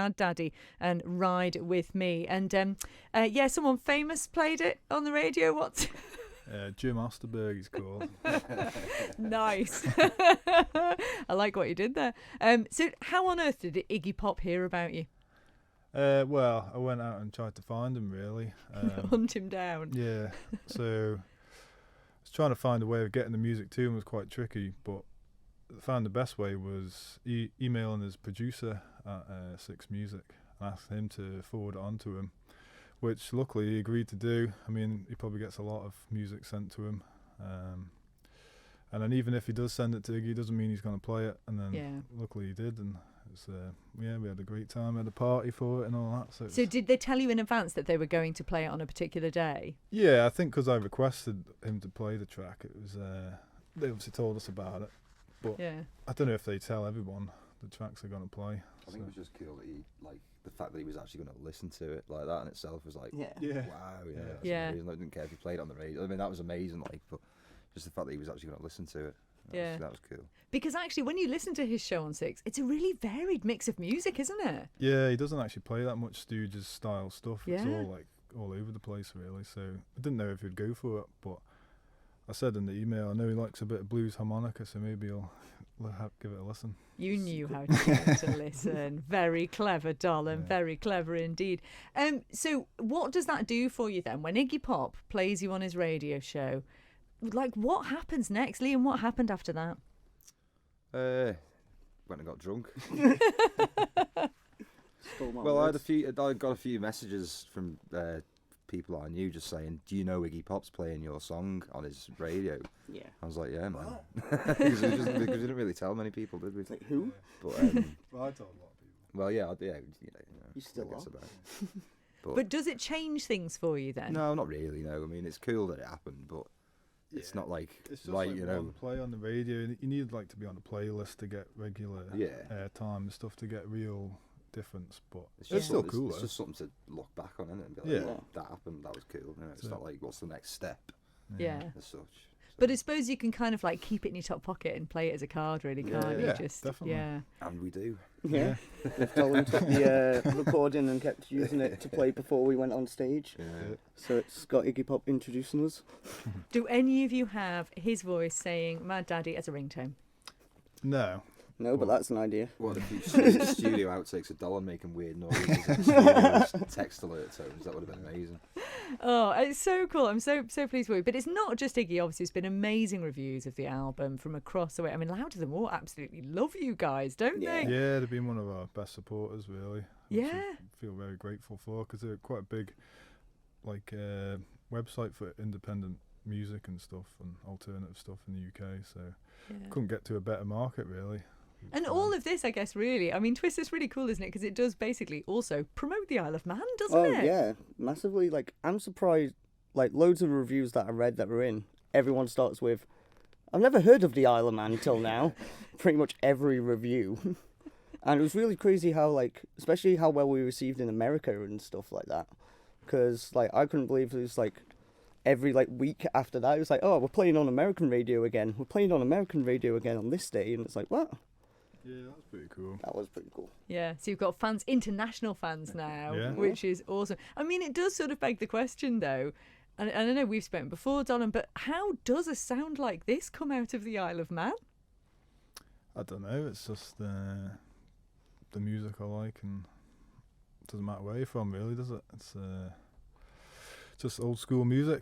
Mad Daddy and Ride With Me. And yeah, someone famous played it on the radio. What? Jim Osterberg is called. Nice. I like what you did there. So how on earth did Iggy Pop hear about you? Well, I went out and tried to find him, really. Hunt him down. Yeah, so I was trying to find a way of getting the music to him was quite tricky, but I found the best way was emailing his producer at Six Music and asked him to forward it on to him, which luckily he agreed to do. I mean, he probably gets a lot of music sent to him. And then even if he does send it to Iggy, it doesn't mean he's going to play it. And then luckily he did, and it's, yeah, we had a great time at the party for it and all that. So did they tell you in advance that they were going to play it on a particular day? Yeah, I think because I requested him to play the track, it was they obviously told us about it. But yeah. I don't know if they tell everyone the tracks they're going to play. I think it was just cool that he, like, the fact that he was actually going to listen to it like that in itself was like, Yeah. wow, yeah. Amazing. I didn't care if he played it on the radio. I mean, that was amazing, like, but just the fact that he was actually going to listen to it. That was cool. Because actually, when you listen to his show on Six, it's a really varied mix of music, isn't it? Yeah, he doesn't actually play that much Stooges style stuff. Yeah. It's all like all over the place, really. So I didn't know if he'd go for it, but I said in the email, I know he likes a bit of blues harmonica, so maybe I'll give it a listen. You knew how to get to listen. Very clever, Dolan. Yeah. Very clever indeed. So what does that do for you then? When Iggy Pop plays you on his radio show, like, what happens next? Liam, what happened after that? Went and got drunk. Well, I got a few messages from people I knew just saying, "Do you know Iggy Pop's playing your song on his radio?" Yeah. I was like, "Yeah, man," because we didn't really tell many people, did we? It's like, who? But well, I told a lot of people. Well, yeah, You still are. But does it change things for you then? No, not really. No, I mean, it's cool that it happened, but it's not like it's just like you know, one play on the radio. You need like to be on the playlist to get regular airtime and stuff to get real difference. But it's still cool. It's just something to look back on, isn't it? And be like, that happened. That was cool. You know, it's not like what's the next step. Yeah. As such. But I suppose you can kind of like keep it in your top pocket and play it as a card, really, can't you? Just definitely. Yeah. And we do. Yeah. We've told him to keep the recording and kept using it to play before we went on stage. Yeah. So it's got Iggy Pop introducing us. Do any of you have his voice saying "Mad Daddy" as a ringtone? No. No, but that's an idea. What if you studio outtakes of Dolan making weird noises and text alert tones? That would have been amazing. Oh, it's so cool. I'm so pleased with you. But it's not just Iggy, obviously. It's been amazing reviews of the album from across the way. I mean, Louder Than War absolutely love you guys, don't they? Yeah, they've been one of our best supporters, really. Yeah. I feel very grateful for, because they're quite a big website for independent music and stuff and alternative stuff in the UK. So couldn't get to a better market, really. And all of this, I guess, really, I mean, Twist is really cool, isn't it? Because it does basically also promote the Isle of Man, doesn't it? Oh, yeah, massively. Like, I'm surprised, like, loads of reviews that I read that were in, everyone starts with, I've never heard of the Isle of Man until now. Pretty much every review. And it was really crazy how, like, especially how well we received in America and stuff like that. Because, like, I couldn't believe it was, like, every, like, week after that, it was like, oh, we're playing on American radio again. We're playing on American radio again on this day. And it's like, what? Yeah, that was pretty cool. That was pretty cool. Yeah, so you've got fans, international fans now, which is awesome. I mean, it does sort of beg the question, though, and I know we've spoken before, Dolan, but how does a sound like this come out of the Isle of Man? I don't know, it's just the music I like, and it doesn't matter where you're from, really, does it? It's just old school music.